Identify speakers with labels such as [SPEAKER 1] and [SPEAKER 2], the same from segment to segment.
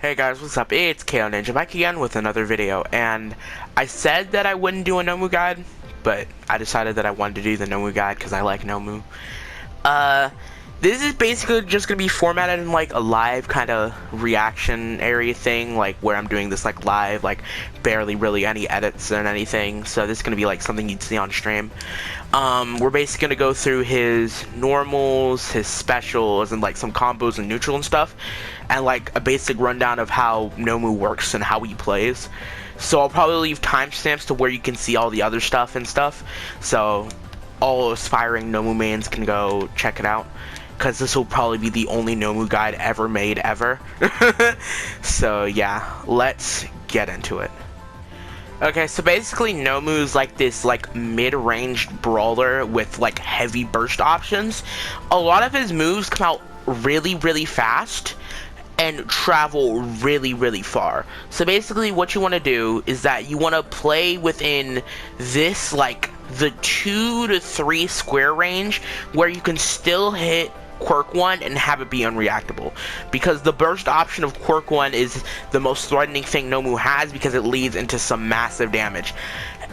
[SPEAKER 1] Hey guys, what's up? It's KO Ninja back again with another video, and I said that I wouldn't do a NOMU guide, but I decided that I wanted to do the NOMU guide because I like NOMU. This is basically just gonna be formatted in like a live kind of reaction area thing, like where I'm doing this like live, like barely really any edits and anything. So this is gonna be like something you'd see on stream. We're basically gonna go through his normals, his specials, and like some combos and neutral and stuff, and like a basic rundown of how NOMU works and how he plays. So I'll probably leave timestamps to where you can see all the other stuff and stuff. So all aspiring NOMU mains can go check it out, because this will probably be the only NOMU guide ever made ever. So yeah, let's get into it. Okay, so basically NOMU is like this like mid-range brawler with like heavy burst options. A lot of his moves come out really fast and travel really far. So basically what you want to do is that you want to play within this like the 2 to 3 square range where you can still hit Quirk 1 and have it be unreactable, because the burst option of Quirk 1 is the most threatening thing NOMU has, because it leads into some massive damage,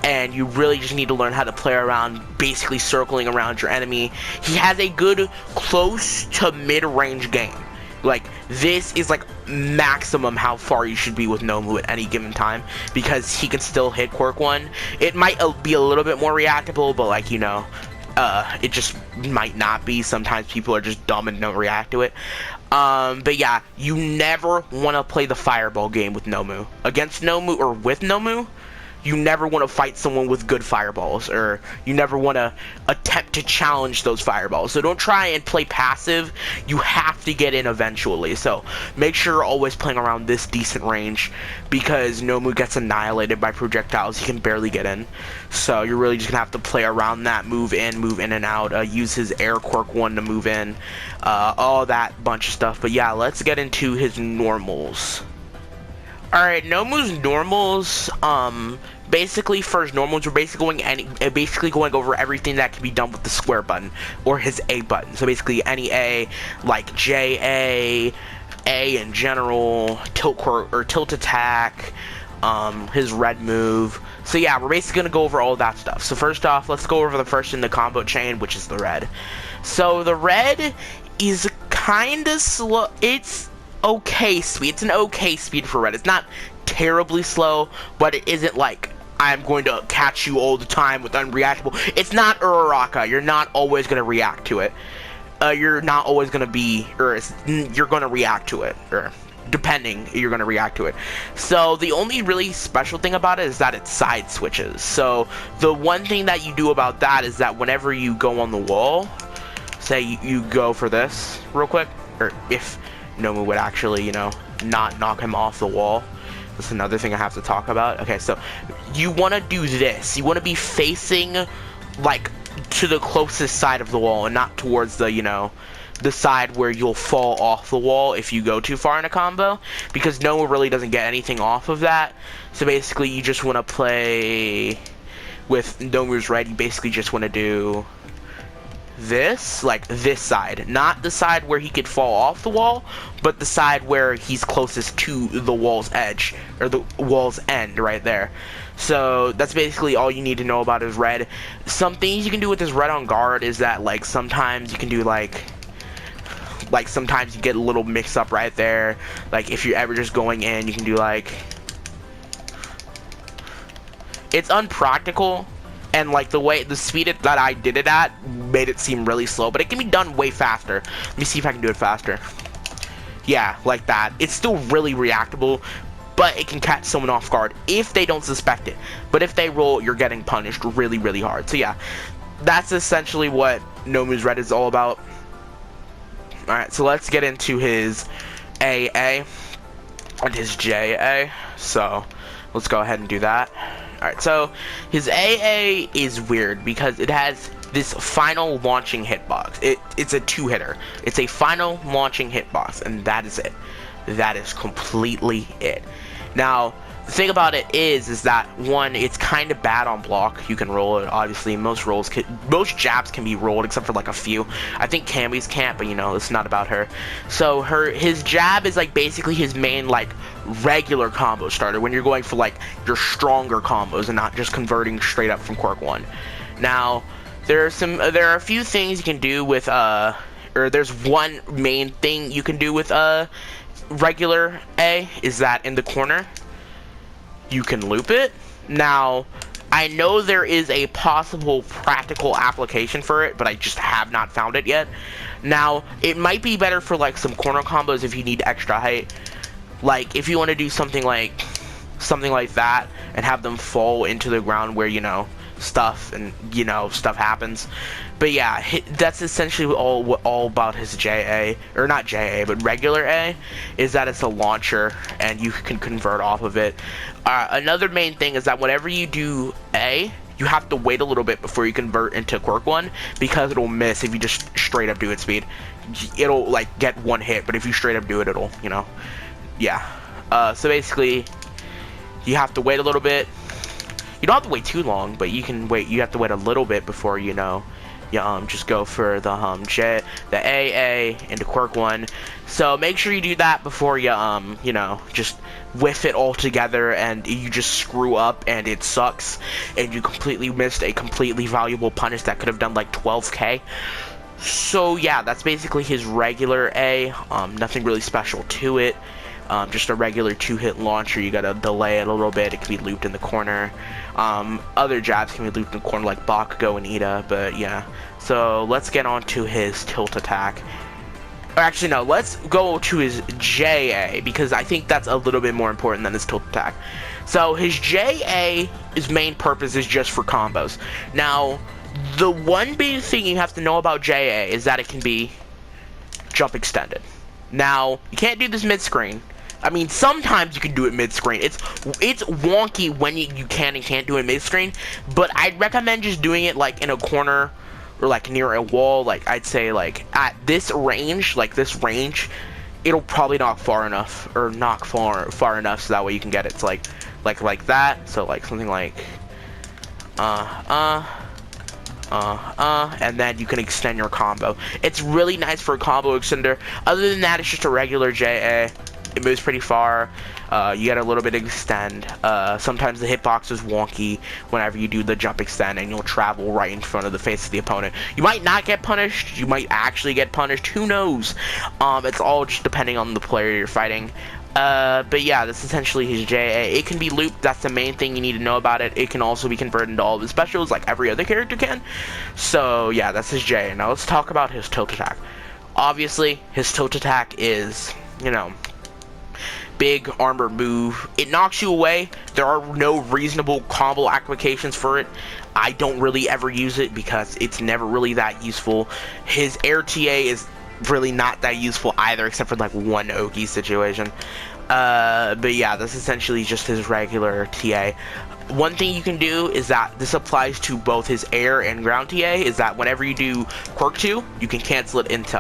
[SPEAKER 1] and you really just need to learn how to play around basically circling around your enemy. He has a good close to mid-range game. Like, this is like maximum how far you should be with NOMU at any given time, because he can still hit Quirk 1. It might be a little bit more reactable, but like, you know, it just might not be. Sometimes people are just dumb and don't react to it. But yeah, you never want to play the fireball game with NOMU. Against NOMU or with NOMU, you never want to fight someone with good fireballs, or you never want to attempt to challenge those fireballs. So don't try and play passive. You have to get in eventually. So make sure you're always playing around this decent range, because NOMU gets annihilated by projectiles. He can barely get in. So you're really just going to have to play around that, move in and out, use his air Quirk 1 to move in, all that bunch of stuff. But yeah, let's get into his normals. Alright, NOMU's normals, basically for his normals, we're basically going over everything that can be done with the square button, or his A button. So basically any A, like JA, A in general, tilt quirk, or tilt attack, his red move. So yeah, we're basically going to go over all that stuff. So first off, let's go over the first in the combo chain, which is the red. So the red is kinda slow. It's okay speed. It's an okay speed for red. It's not terribly slow, but it isn't like I'm going to catch you all the time with unreactable. It's not Uraraka. You're not always going to react to it. You're not always going to be, or you're going to react to it, or depending, you're going to react to it. So the only really special thing about it is that it side switches. So the one thing that you do about that is that whenever you go on the wall, say you go for this real quick, or if NOMU would actually, you know, not knock him off the wall. That's another thing I have to talk about. Okay, so you want to do this. You want to be facing, like, to the closest side of the wall, and not towards the, you know, the side where you'll fall off the wall if you go too far in a combo, because NOMU really doesn't get anything off of that. So basically, you just want to play with NOMU's red. You basically just want to do this, like this side, not the side where he could fall off the wall, but the side where he's closest to the wall's edge, or the wall's end right there. So that's basically all you need to know about his red. Some things you can do with his red on guard is that, like, sometimes you can do like sometimes you get a little mix up right there. Like if you're ever just going in, you can do like, it's unpractical. And like the speed that I did it at made it seem really slow, but it can be done way faster. Let me see if I can do it faster. Yeah, like that. It's still really reactable, but it can catch someone off guard if they don't suspect it. But if they roll, you're getting punished really hard. So yeah, that's essentially what NOMU's red is all about. Alright, so let's get into his AA and his JA. So let's go ahead and do that. Alright, so his AA is weird because it has this final launching hitbox. It's a 2-hitter. It's a final launching hitbox, and that is it. That is completely it. Now, the thing about it is that one, it's kind of bad on block. You can roll it. Obviously, most jabs can be rolled except for like a few. I think Cammy's can't, but you know, it's not about her. So his jab is like basically his main like regular combo starter when you're going for like your stronger combos and not just converting straight up from quirk 1. Now, there are a few things you can do with or there's one main thing you can do with regular A, is that in the corner you can loop it. Now, I know there is a possible practical application for it, but I just have not found it yet. Now, it might be better for like some corner combos if you need extra height. Like if you want to do something like that and have them fall into the ground where, you know, stuff happens. But yeah, that's essentially all about his JA, or not JA, but regular A, is that it's a launcher and you can convert off of it. Another main thing is that whenever you do A, you have to wait a little bit before you convert into quirk 1, because it'll miss if you just straight up do it speed. It'll like get one hit, but if you straight up do it, it'll, you know, yeah. So basically, you have to wait a little bit. You don't have to wait too long, but you can wait. You have to wait a little bit before, you know, you just go for the AA into quirk 1. So make sure you do that before you you know, just whiff it all together and you just screw up and it sucks and you completely missed a completely valuable punish that could have done like 12k. So yeah, that's basically his regular A. Nothing really special to it. Just a regular 2-hit launcher. You gotta delay it a little bit. It can be looped in the corner. Other jabs can be looped in the corner like Bakugo and Ida, but yeah. So let's get on to his tilt attack. Or actually no, let's go to his JA, because I think that's a little bit more important than his tilt attack. So his JA, his main purpose is just for combos. Now, the one big thing you have to know about JA is that it can be jump extended. Now, you can't do this mid-screen. I mean, sometimes you can do it mid-screen. It's wonky when you can and can't do it mid-screen, but I'd recommend just doing it like in a corner or like near a wall. Like I'd say like at this range, it'll probably knock far enough, or knock far enough so that way you can get it. It's like that. So like something like and then you can extend your combo. It's really nice for a combo extender. Other than that, it's just a regular JA. It moves pretty far. You get a little bit of extend. Sometimes the hitbox is wonky whenever you do the jump extend, and you'll travel right in front of the face of the opponent. You might not get punished. You might actually get punished. Who knows? It's all just depending on the player you're fighting. But yeah, that's essentially his JA. It can be looped. That's the main thing you need to know about it. It can also be converted into all of his specials like every other character can. So yeah, that's his JA. Now let's talk about his tilt attack. Obviously, his tilt attack is, you know, big armor move. It knocks you away. There are no reasonable combo applications for it. I don't really ever use it because it's never really that useful. His air TA is really not that useful either, except for like one Oki situation. But yeah, that's essentially just his regular TA. One thing you can do is that this applies to both his air and ground TA, is that whenever you do quirk 2, you can cancel it into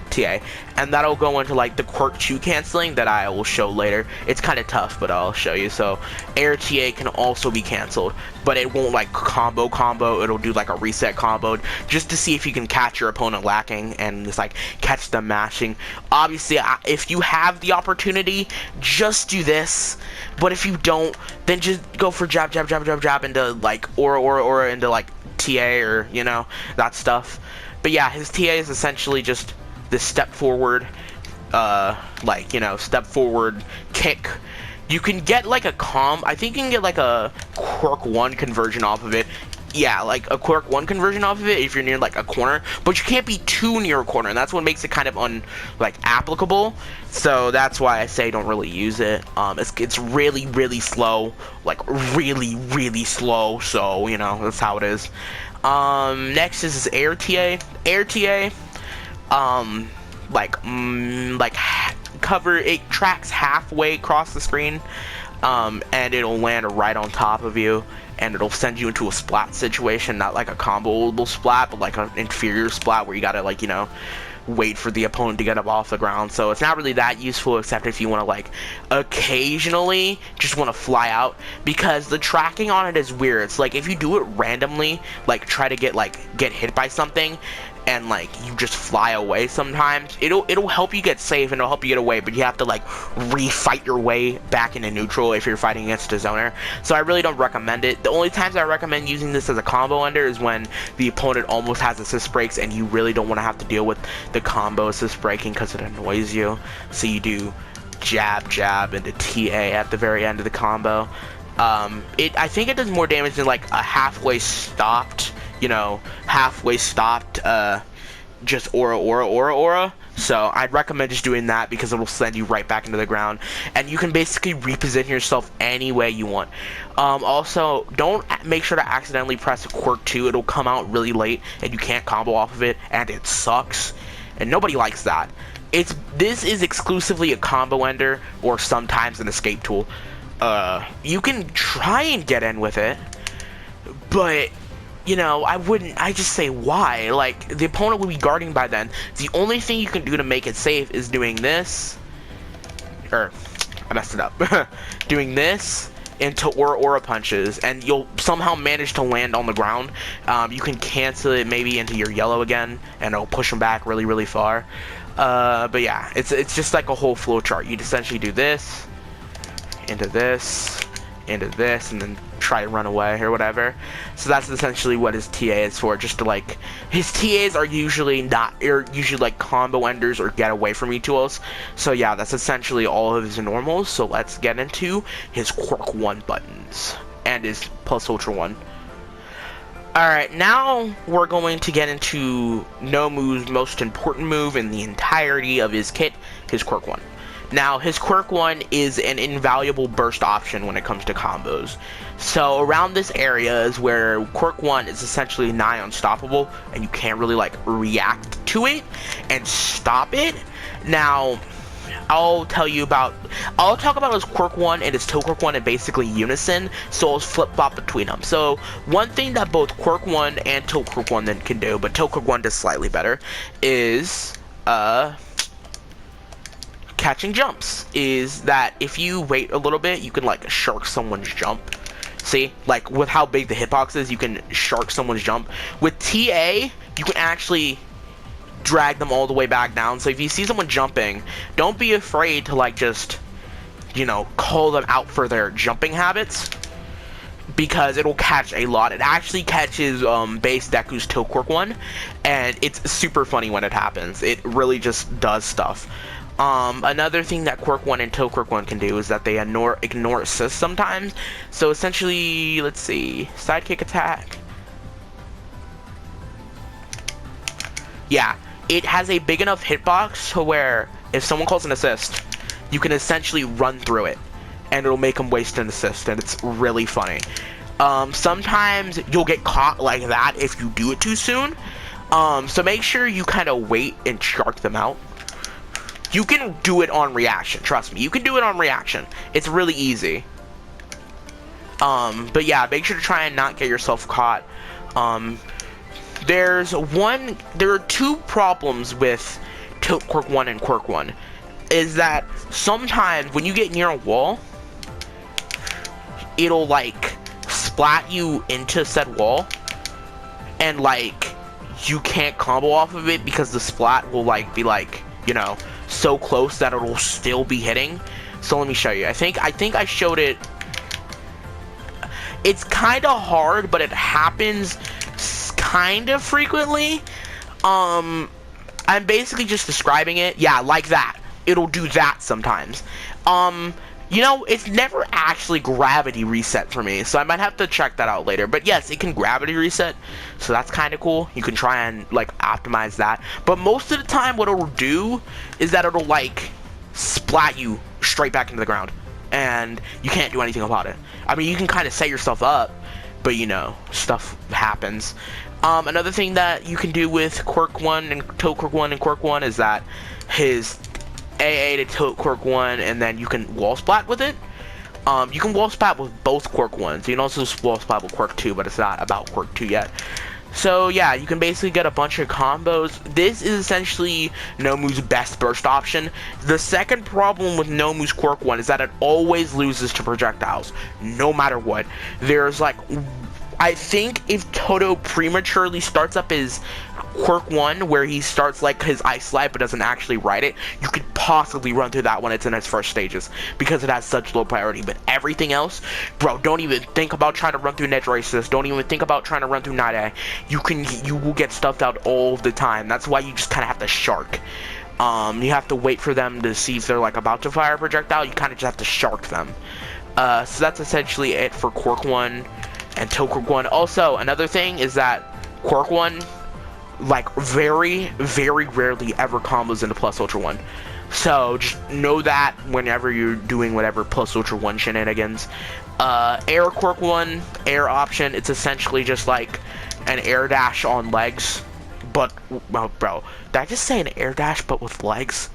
[SPEAKER 1] TA, and that'll go into like the quirk 2 canceling that I will show later. It's kind of tough, but I'll show you. So air TA can also be canceled, but it won't like combo. It'll do like a reset combo just to see if you can catch your opponent lacking and just like catch them mashing. Obviously, if you have the opportunity, just do this, but if you don't, then just go for jab into like aura into like TA, or you know, that stuff. But yeah, his TA is essentially just this step forward, like, you know, step forward kick. You can get like a I think you can get like a quirk 1 conversion off of it. Yeah, like a quirk 1 conversion off of it if you're near like a corner, but you can't be too near a corner, and that's what makes it kind of applicable. So that's why I say don't really use it. It's really slow, like really slow. So you know, that's how it is. Next is his air TA. Air TA, cover, it tracks halfway across the screen, and it'll land right on top of you, and it'll send you into a splat situation, not like a comboable splat, but like an inferior splat where you gotta, like, you know, wait for the opponent to get up off the ground. So it's not really that useful, except if you want to like occasionally just want to fly out, because the tracking on it is weird. It's like if you do it randomly, like try to get hit by something and like you just fly away, sometimes it'll help you get safe and it'll help you get away, but you have to like refight your way back into neutral if you're fighting against a zoner. So I really don't recommend it. The only times I recommend using this as a combo ender is when the opponent almost has assist breaks and you really don't want to have to deal with the combo assist breaking because it annoys you. So you do jab jab into TA at the very end of the combo. I think it does more damage than like a halfway stopped, just aura. So I'd recommend just doing that because it'll send you right back into the ground, and you can basically reposition yourself any way you want. Also, don't make sure to accidentally press quirk 2. It'll come out really late and you can't combo off of it, and it sucks, and nobody likes that. This is exclusively a combo ender or sometimes an escape tool. You can try and get in with it, but I just say why. Like, the opponent will be guarding by then. The only thing you can do to make it safe is doing this, I messed it up. Doing this into aura punches, and you'll somehow manage to land on the ground. You can cancel it maybe into your yellow again, and it'll push them back really, really far. But yeah, it's just like a whole flow chart. You'd essentially do this, into this, and then try to run away or whatever. So that's essentially what his TA is for, just to like, his TAs are usually like combo enders or get away from you tools. So yeah, that's essentially all of his normals. So let's get into his quirk 1 buttons and his plus ultra 1. Alright, now we're going to get into NOMU's most important move in the entirety of his kit, his quirk 1. Now, his quirk 1 is an invaluable burst option when it comes to combos. So around this area is where quirk 1 is essentially nigh unstoppable, and you can't really like react to it and stop it. Now, I'll talk about his quirk 1 and his toe quirk 1 in basically unison, so I'll flip-flop between them. So one thing that both quirk 1 and toe quirk 1 then can do, but toe quirk 1 does slightly better, is catching jumps. Is that if you wait a little bit, you can like shark someone's jump. See, like with how big the hitbox is, you can shark someone's jump. With TA, you can actually drag them all the way back down. So if you see someone jumping, don't be afraid to like just, call them out for their jumping habits, because it'll catch a lot. It actually catches base Deku's toe quirk 1, and it's super funny when it happens. It really just does stuff. Another thing that quirk 1 and toe quirk 1 can do is that they ignore assist sometimes. So essentially, let's see, sidekick attack. Yeah, it has a big enough hitbox to where if someone calls an assist, you can essentially run through it, and it'll make them waste an assist, and it's really funny. Sometimes you'll get caught like that if you do it too soon. So make sure you kind of wait and shark them out. You can do it on reaction, trust me. You can do it on reaction. It's really easy. But yeah, make sure to try and not get yourself caught. There are two problems with tilt quirk 1 and quirk 1. Is that sometimes when you get near a wall, it'll like splat you into said wall, and like you can't combo off of it because the splat will like be like, so close that it'll still be hitting. So let me show you. I think I showed it. It's kind of hard, but it happens kind of frequently. I'm basically just describing it. Yeah, like that. It'll do that sometimes. It's never actually gravity reset for me, so I might have to check that out later. But yes, it can gravity reset, so that's kind of cool. You can try and like optimize that. But most of the time, what it'll do is that it'll like splat you straight back into the ground, and you can't do anything about it. I mean, you can kind of set yourself up, but stuff happens. Another thing that you can do with quirk 1 and toe quirk 1 and quirk 1 is that his AA to tilt quirk 1, and then you can wall splat with it. You can wall splat with both quirk 1s. You can also wall splat with quirk 2, but it's not about quirk 2 yet. So yeah, you can basically get a bunch of combos. This is essentially Nomu's best burst option. The second problem with Nomu's Quirk 1 is that it always loses to projectiles, no matter what. There's like, I think if Toto prematurely starts up his Quirk 1, where he starts like his Ice Slide but doesn't actually ride it, you could possibly run through that when it's in its first stages, because it has such low priority. But everything else, bro, don't even think about trying to run through Nedge Races. Don't even think about trying to run through Night Eye. You will get stuffed out all the time. That's why you just kind of have to shark. You have to wait for them to see if they're like about to fire a projectile. You kind of just have to shark them. So that's essentially it for Quirk 1 and Toe Quirk 1. Also, another thing is that Quirk 1, like, very, very rarely ever combos into Plus Ultra 1. So, just know that whenever you're doing whatever Plus Ultra 1 shenanigans. Air Quirk 1, air option, it's essentially just like an air dash on legs. But, well, bro, did I just say an air dash but with legs?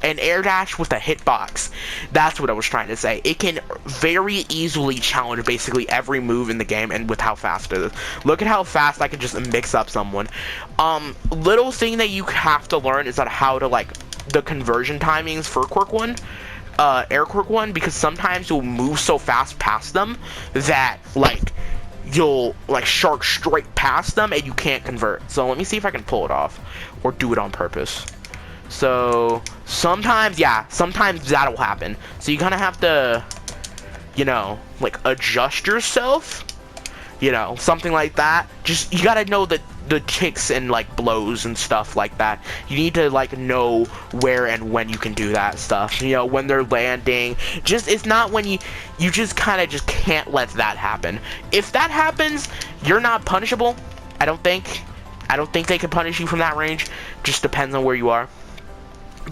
[SPEAKER 1] An air dash with a hitbox. That's what I was trying to say. It can very easily challenge basically every move in the game, and with how fast it is. Look at how fast I can just mix up someone. Little thing that you have to learn is that how to, like, the conversion timings for Quirk 1, Air Quirk 1, because sometimes you'll move so fast past them that, like, you'll, like, shark straight past them and you can't convert. So let me see if I can pull it off or do it on purpose. So, sometimes, yeah, sometimes that'll happen. So you kind of have to, you know, like, adjust yourself, you know, something like that. Just, you gotta know the kicks and, like, blows and stuff like that. You need to, like, know where and when you can do that stuff. You know, when they're landing. Just, it's not when you just kind of just can't let that happen. If that happens, you're not punishable, I don't think. I don't think they can punish you from that range. Just depends on where you are.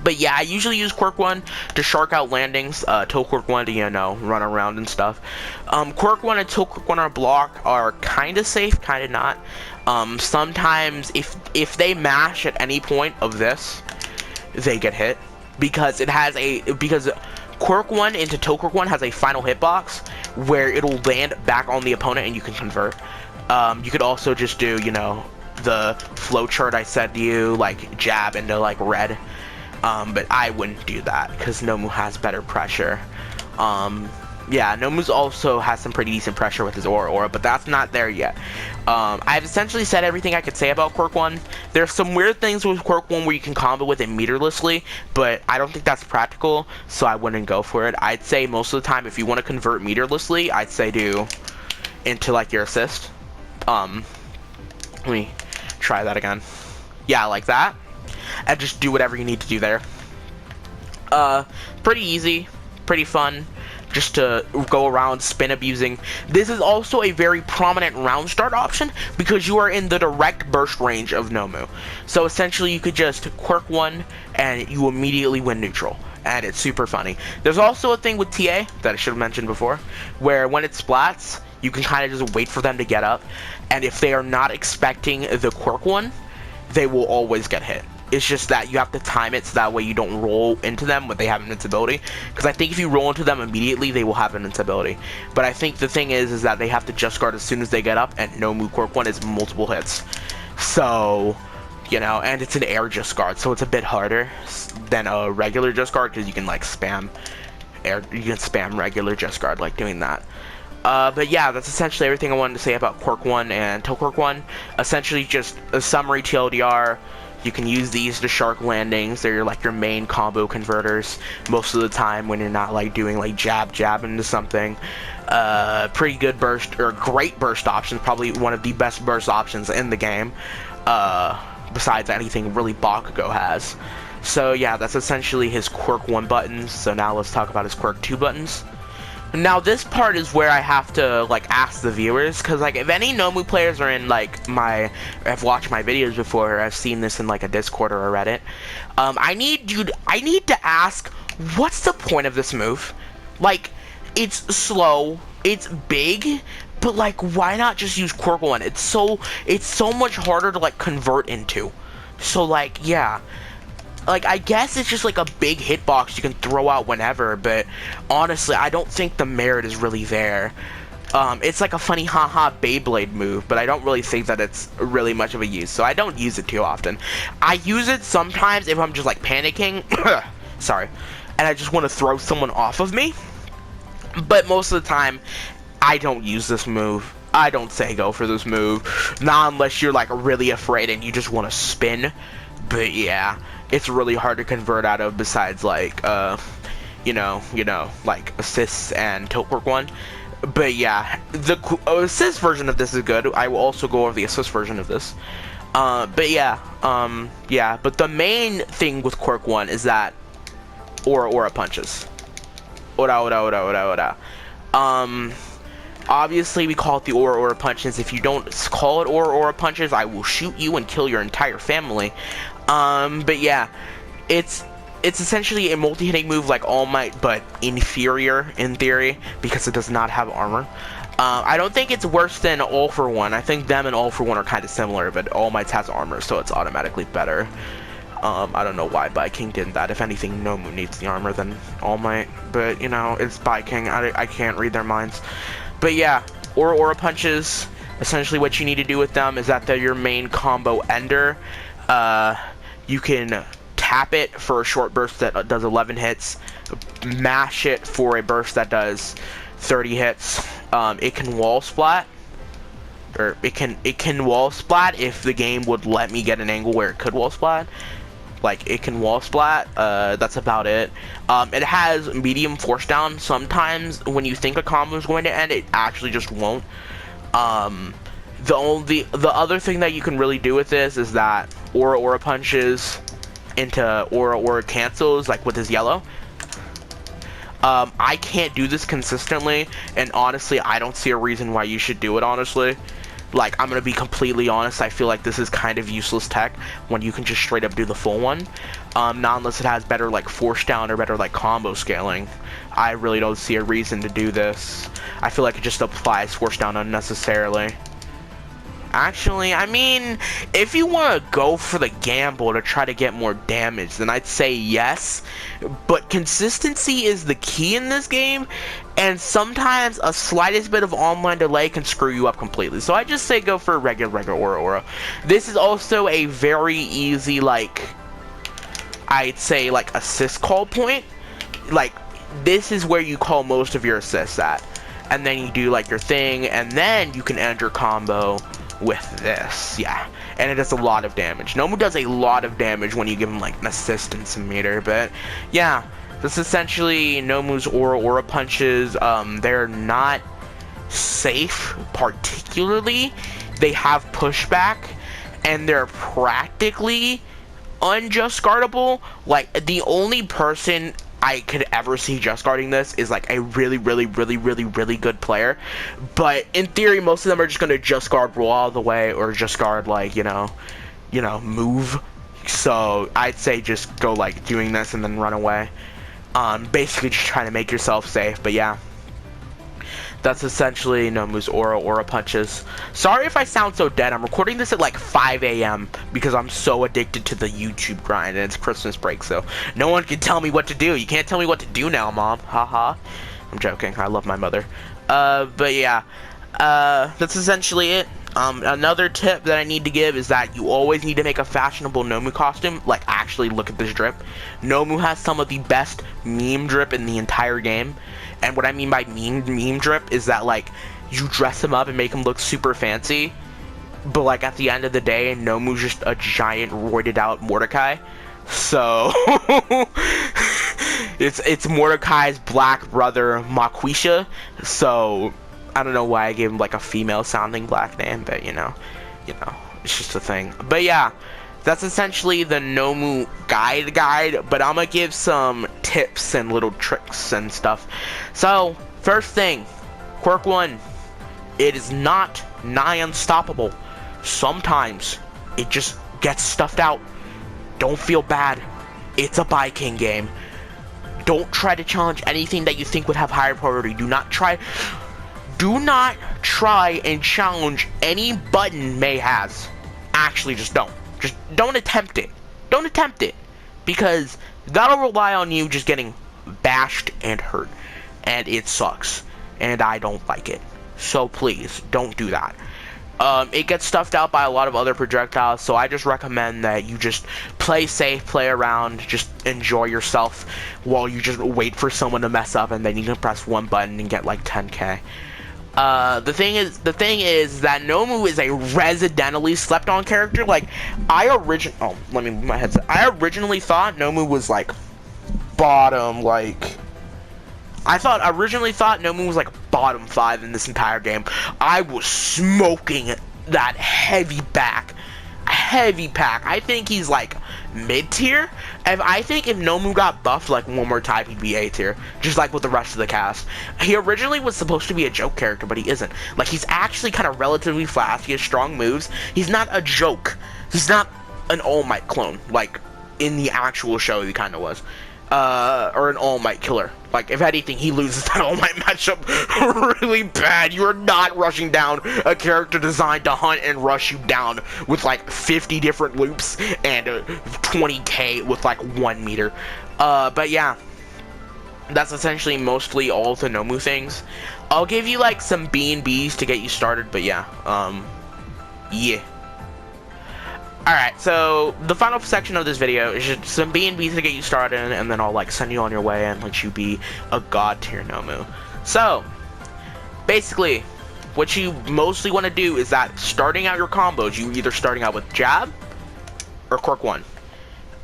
[SPEAKER 1] But yeah, I usually use Quirk 1 to shark out landings, Toe Quirk 1 to, you know, run around and stuff. Quirk 1 and Toe Quirk 1 on block are kind of safe, kind of not. Sometimes, if they mash at any point of this, they get hit. Because Quirk 1 into Toe Quirk 1 has a final hitbox, where it'll land back on the opponent and you can convert. You could also just do, you know, the flowchart I said to you, like, jab into, like, red. But I wouldn't do that, because Nomu has better pressure. Yeah, Nomu's also has some pretty decent pressure with his Aura, but that's not there yet. I've essentially said everything I could say about Quirk 1. There's some weird things with Quirk 1 where you can combo with it meterlessly, but I don't think that's practical, so I wouldn't go for it. I'd say most of the time, if you want to convert meterlessly, I'd say do into, like, your assist. Let me try that again. Yeah, like that. And just do whatever you need to do there. Pretty easy, pretty fun, just to go around spin abusing. This is also a very prominent round start option because you are in the direct burst range of Nomu. So essentially you could just Quirk 1 and you immediately win neutral. And it's super funny. There's also a thing with TA that I should have mentioned before, where when it splats, you can kind of just wait for them to get up. And if they are not expecting the Quirk 1, they will always get hit. It's just that you have to time it so that way you don't roll into them when they have invincibility. Because I think if you roll into them immediately, they will have invincibility. But I think the thing is that they have to just guard as soon as they get up, and NOMU Quirk 1 is multiple hits. So, you know, and it's an air just guard, so it's a bit harder than a regular just guard, because you can, like, spam air, you can spam regular just guard, like doing that. But yeah, that's essentially everything I wanted to say about Quirk 1 and Toe Quirk 1. Essentially just a summary TLDR. You can use these to shark landings. They're like your main combo converters most of the time when you're not like doing like jab into something. Pretty good burst, or great burst options. Probably one of the best burst options in the game. Besides anything really Bakugo has. So yeah, that's essentially his Quirk 1 buttons. So now let's talk about his Quirk 2 buttons. Now this part is where I have to like ask the viewers, because like if any Nomu players are in like have watched my videos before, or I've seen this in like a Discord or a Reddit, I need to ask, what's the point of this move? Like, it's slow, it's big, but like why not just use Quirk 1? It's so much harder to like convert into. So like, yeah. Like, I guess it's just like a big hitbox you can throw out whenever, but honestly, I don't think the merit is really there. It's like a funny haha Beyblade move, but I don't really think that it's really much of a use, so I don't use it too often. I use it sometimes if I'm just like panicking, sorry, and I just want to throw someone off of me, but most of the time, I don't use this move. I don't say go for this move, not unless you're like really afraid and you just want to spin, but yeah, it's really hard to convert out of besides like, you know, like assists and tilt work one. But yeah, the assist version of this is good. I will also go over the assist version of this. But yeah, yeah. But the main thing with quirk 1 is that aura punches. Ora. Obviously we call it the aura punches. If you don't call it aura punches, I will shoot you and kill your entire family. But yeah, it's essentially a multi-hitting move like All Might, but inferior in theory because it does not have armor. I don't think it's worse than All for One. I think them and All for One are kind of similar, but All Might's has armor, so it's automatically better. I don't know why King did that. If anything, NOMU needs the armor than All Might, but you know, it's King. I can't read their minds. But yeah, aura punches. Essentially, what you need to do with them is that they're your main combo ender. You can tap it for a short burst that does 11 hits, mash it for a burst that does 30 hits. It can wall splat, or it can wall splat if the game would let me get an angle where it could wall splat. Like, it can wall splat, that's about it. It has medium force down. Sometimes when you think a combo is going to end, it actually just won't. The other thing that you can really do with this is that aura punches into aura cancels, like with his yellow. I can't do this consistently, and honestly, I don't see a reason why you should do it, honestly. Like, I'm gonna be completely honest, I feel like this is kind of useless tech when you can just straight up do the full one. Not unless it has better, like, force down or better, like, combo scaling. I really don't see a reason to do this. I feel like it just applies force down unnecessarily. Actually, I mean, if you want to go for the gamble to try to get more damage, then I'd say yes. But consistency is the key in this game, and sometimes a slightest bit of online delay can screw you up completely. So I just say go for a regular aura. This is also a very easy, like, I'd say, like, assist call point. Like, this is where you call most of your assists at. And then you do, like, your thing, and then you can end your combo with this, yeah, and it does a lot of damage. NOMU does a lot of damage when you give him like an assistance meter, but yeah, this is essentially NOMU's aura punches. They're not safe particularly. They have pushback, and they're practically unjust guardable. Like, the only person I could ever see just guarding this is like a really good player, but in theory most of them are just gonna just guard roll all the way, or just guard like you know move. So I'd say just go like doing this and then run away. Basically just trying to make yourself safe. But yeah, that's essentially NOMU's aura punches. Sorry if I sound so dead. I'm recording this at like 5 a.m. because I'm so addicted to the YouTube grind, and it's Christmas break, so no one can tell me what to do. You can't tell me what to do now, Mom. Haha. I'm joking. I love my mother. But yeah, that's essentially it. Another tip that I need to give is that you always need to make a fashionable NOMU costume. Like, actually look at this drip. NOMU has some of the best meme drip in the entire game. And what I mean by meme drip is that, like, you dress him up and make him look super fancy, but, like, at the end of the day, NOMU's just a giant roided out Mordecai. So, it's Mordecai's black brother, Maquisha. So, I don't know why I gave him, like, a female-sounding black name, but, you know, it's just a thing. But, yeah, that's essentially the NOMU guide, but I'm gonna give some tips and little tricks and stuff. So, first thing, quirk 1, it is not nigh unstoppable. Sometimes it just gets stuffed out. Don't feel bad. It's a King game. Don't try to challenge anything that you think would have higher priority. Do not try and challenge any button May has. Actually, just don't. Just don't attempt it. Don't attempt it. Because that'll rely on you just getting bashed and hurt. And it sucks. And I don't like it. so please don't do that. It gets stuffed out by a lot of other projectiles, so I just recommend that you just play safe, play around, just enjoy yourself while you just wait for someone to mess up, and then you can press one button and get like 10k. The thing is that NOMU is a residentially slept on character. Like, let me move my headset. I originally thought NOMU was like bottom, like, I originally thought NOMU was like bottom 5 in this entire game. I was smoking that heavy pack. I think he's like mid-tier. I think if NOMU got buffed like one more time, he'd be A-tier, just like with the rest of the cast. He originally was supposed to be a joke character, but he isn't. Like, he's actually kind of relatively fast. He has strong moves. He's not a joke. He's not an All Might clone, like in the actual show he kind of was. Or an All Might killer. Like, if anything, he loses that All Might matchup really bad. You are not rushing down a character designed to hunt and rush you down with like 50 different loops and 20k with like 1 meter. But yeah, that's essentially mostly all the NOMU things. I'll give you like some B&Bs to get you started, but yeah, yeah. Alright, so the final section of this video is just some B&Bs to get you started, and then I'll like send you on your way and let you be a god tier NOMU. So, basically, what you mostly want to do is that starting out your combos, you either starting out with jab or quirk 1.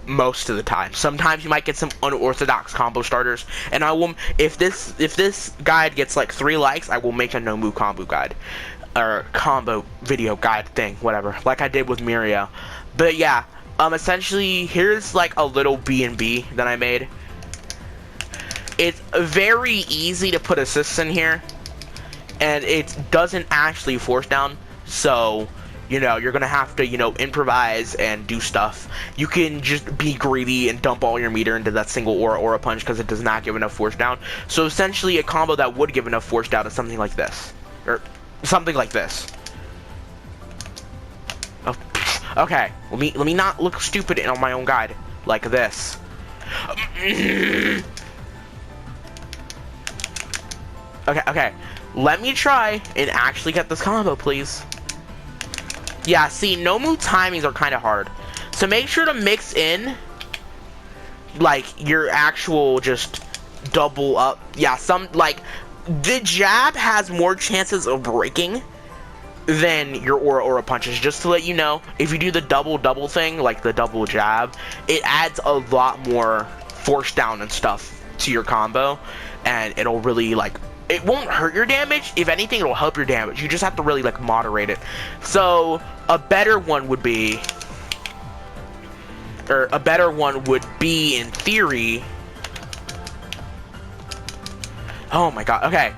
[SPEAKER 1] Most of the time. Sometimes you might get some unorthodox combo starters, and I will, if this guide gets like 3 likes, I will make a NOMU combo guide. Or combo video guide thing, whatever, like I did with Mirio. But yeah, essentially, here's like a little B&B that I made. It's very easy to put assists in here, and it doesn't actually force down, so, you know, you're gonna have to, you know, improvise and do stuff. You can just be greedy and dump all your meter into that single aura punch because it does not give enough force down. So essentially, a combo that would give enough force down is something like this, or something like this. Oh, okay, let me not look stupid on my own guide like this. Okay, let me try and actually get this combo, please. Yeah, see, NOMU timings are kind of hard, so make sure to mix in like your actual just double up. Yeah, some like the jab has more chances of breaking than your aura punches. Just to let you know, if you do the double thing, like the double jab, it adds a lot more force down and stuff to your combo, and it'll really like, it won't hurt your damage. If anything, it'll help your damage. You just have to really like moderate it. So a better one would be, in theory, oh my god, okay.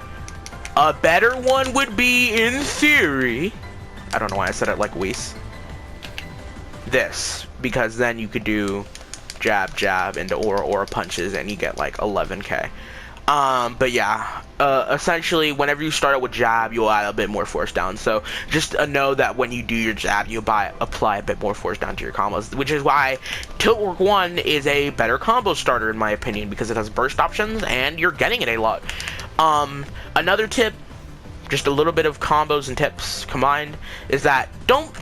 [SPEAKER 1] A better one would be, in theory, I don't know why I said it like Whis. This, because then you could do jab into aura punches and you get like 11k. But yeah, essentially, whenever you start out with jab, you'll add a bit more force down. So just know that when you do your jab, you apply a bit more force down to your combos, which is why Tiltwork 1 is a better combo starter in my opinion, because it has burst options and you're getting it a lot. Another tip, just a little bit of combos and tips combined, is that don't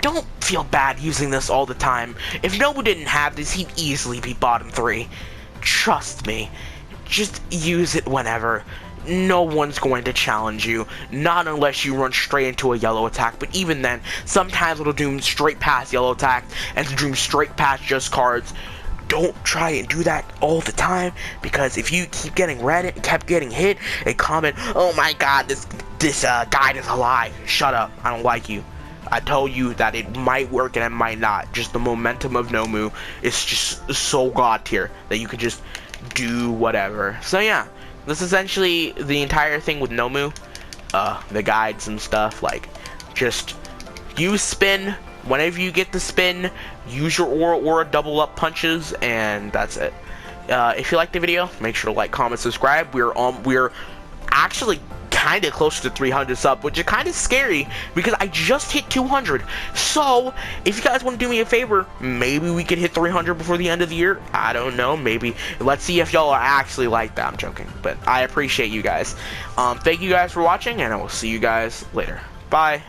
[SPEAKER 1] feel bad using this all the time. If NOMU didn't have this, he'd easily be bottom 3. Trust me. Just use it whenever. No one's going to challenge you, not unless you run straight into a yellow attack, but even then, sometimes it'll doom straight past yellow attack and doom straight past just cards. Don't try and do that all the time, because if you keep getting red and kept getting hit and comment, oh my god, this guide is a lie, shut up, I don't like you. I told you that it might work and it might not. Just the momentum of NOMU is just so god tier that you can just do whatever. So yeah, this is essentially the entire thing with NOMU. The guides and stuff, like, just use spin. Whenever you get the spin, use your aura double up punches, and that's it. If you liked the video, make sure to like, comment, subscribe. We're actually kind of close to 300 subs, which is kind of scary because I just hit 200. So if you guys want to do me a favor, maybe we could hit 300 before the end of the year. I don't know, maybe. Let's see if y'all are actually like that. I'm joking, but I appreciate you guys. Thank you guys for watching, and I will see you guys later. Bye.